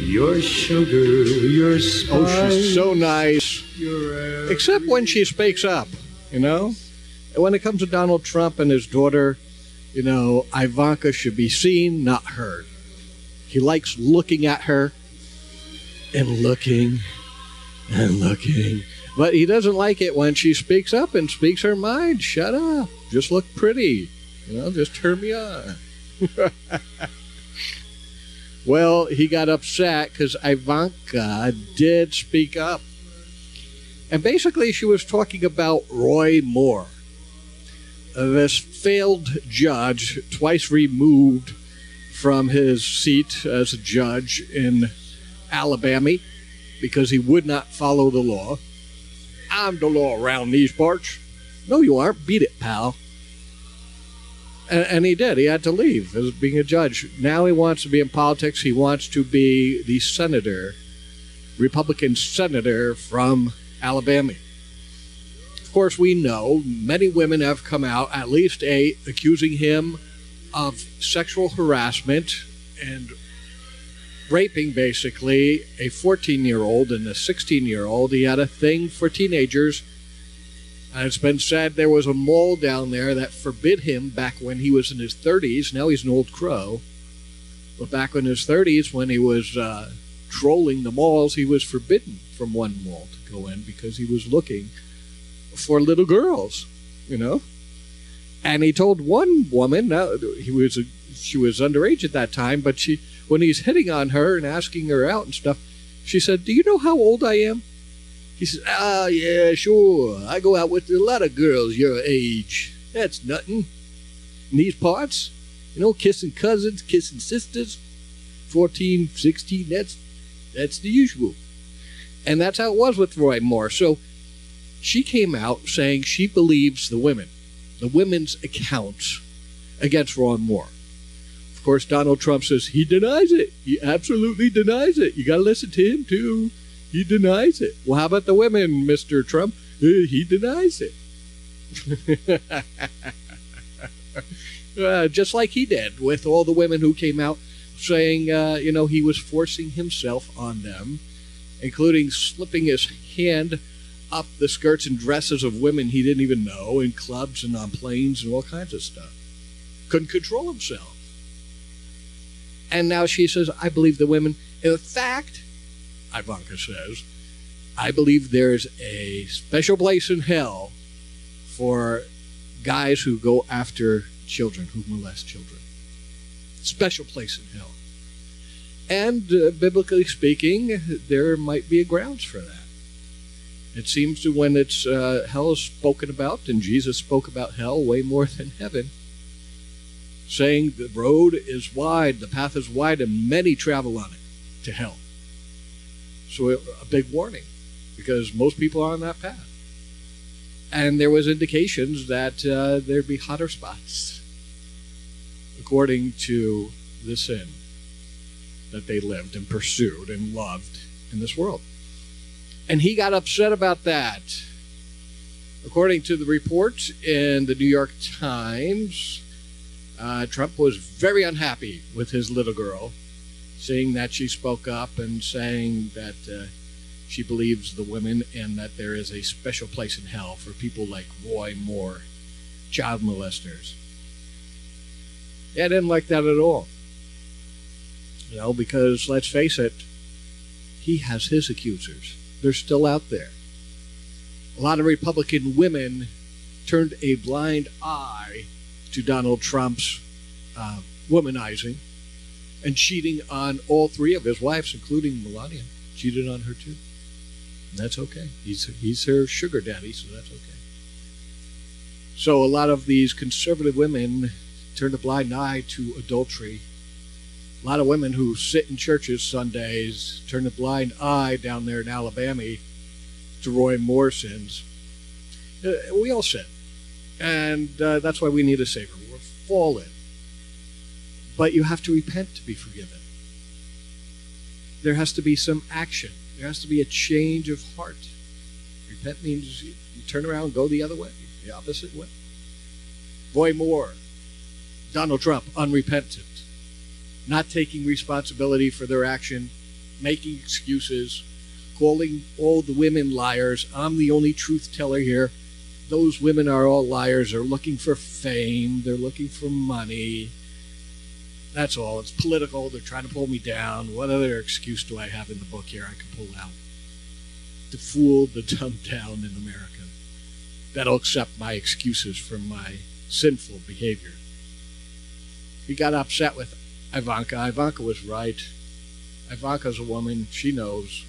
Your sugar, your spice. Oh, she's so nice. Your Except when she speaks up, you know? And when it comes to Donald Trump and his daughter, you know, Ivanka should be seen, not heard. He likes looking at her and looking and looking. But he doesn't like it when she speaks up and speaks her mind. Shut up. Just look pretty. You know, just turn me on. Well, he got upset because Ivanka did speak up. And basically, she was talking about Roy Moore, this failed judge, twice removed from his seat as a judge in Alabama because he would not follow the law. I'm the law around these parts. No, you aren't. Beat it, pal. And he did. He had to leave as being a judge. Now he wants to be in politics. He wants to be the senator, Republican senator from Alabama. Of course, we know many women have come out, at least accusing him of sexual harassment and raping, basically, a 14-year-old and a 16-year-old. He had a thing for teenagers. And it's been said there was a mall down there that forbid him back when he was in his 30s. Now he's an old crow. But back in his 30s, when he was trolling the malls, he was forbidden from one mall to go in because he was looking for little girls, you know. And he told one woman, she was underage at that time, but when he's hitting on her and asking her out and stuff, she said, "Do you know how old I am?" He says, yeah, sure. I go out with a lot of girls your age. That's nothing. In these parts, you know, kissing cousins, kissing sisters, 14, 16, that's the usual. And that's how it was with Roy Moore. So she came out saying she believes the women's accounts against Roy Moore. Of course, Donald Trump says he denies it. He absolutely denies it. You got to listen to him, too. He denies it. Well, how about the women, Mr. Trump? He denies it. Just like he did with all the women who came out saying, you know, he was forcing himself on them, including slipping his hand up the skirts and dresses of women he didn't even know in clubs and on planes and all kinds of stuff. Couldn't control himself. And now she says, I believe the women. In fact, Ivanka says, I believe there's a special place in hell for guys who go after children, who molest children. Special place in hell. And biblically speaking, there might be a grounds for that. It seems to when it's hell is spoken about, and Jesus spoke about hell way more than heaven, saying the road is wide, the path is wide, and many travel on it to hell. So a big warning, because most people are on that path. And there was indications that there'd be hotter spots, according to the sin that they lived and pursued and loved in this world. And he got upset about that. According to the reports in the New York Times, Trump was very unhappy with his little girl, seeing that she spoke up and saying that she believes the women and that there is a special place in hell for people like Roy Moore, child molesters. Yeah, I didn't like that at all. You know, because let's face it, he has his accusers. They're still out there. A lot of Republican women turned a blind eye to Donald Trump's womanizing and cheating on all three of his wives, including Melania. Cheated on her too. And that's okay. He's her sugar daddy, so that's okay. So a lot of these conservative women turned a blind eye to adultery. A lot of women who sit in churches Sundays turn a blind eye down there in Alabama to Roy Moore sins. We all sin. And that's why we need a Savior. We're fallen. But you have to repent to be forgiven. There has to be some action. There has to be a change of heart. Repent means you turn around and go the other way, the opposite way. Roy Moore, Donald Trump, unrepentant, not taking responsibility for their action, making excuses, calling all the women liars. I'm the only truth teller here. Those women are all liars. They're looking for fame. They're looking for money. That's all. It's political. They're trying to pull me down. What other excuse do I have in the book here I can pull out to fool the dumbed down in America that'll accept my excuses for my sinful behavior? He got upset with Ivanka. Ivanka was right. Ivanka's a woman. She knows.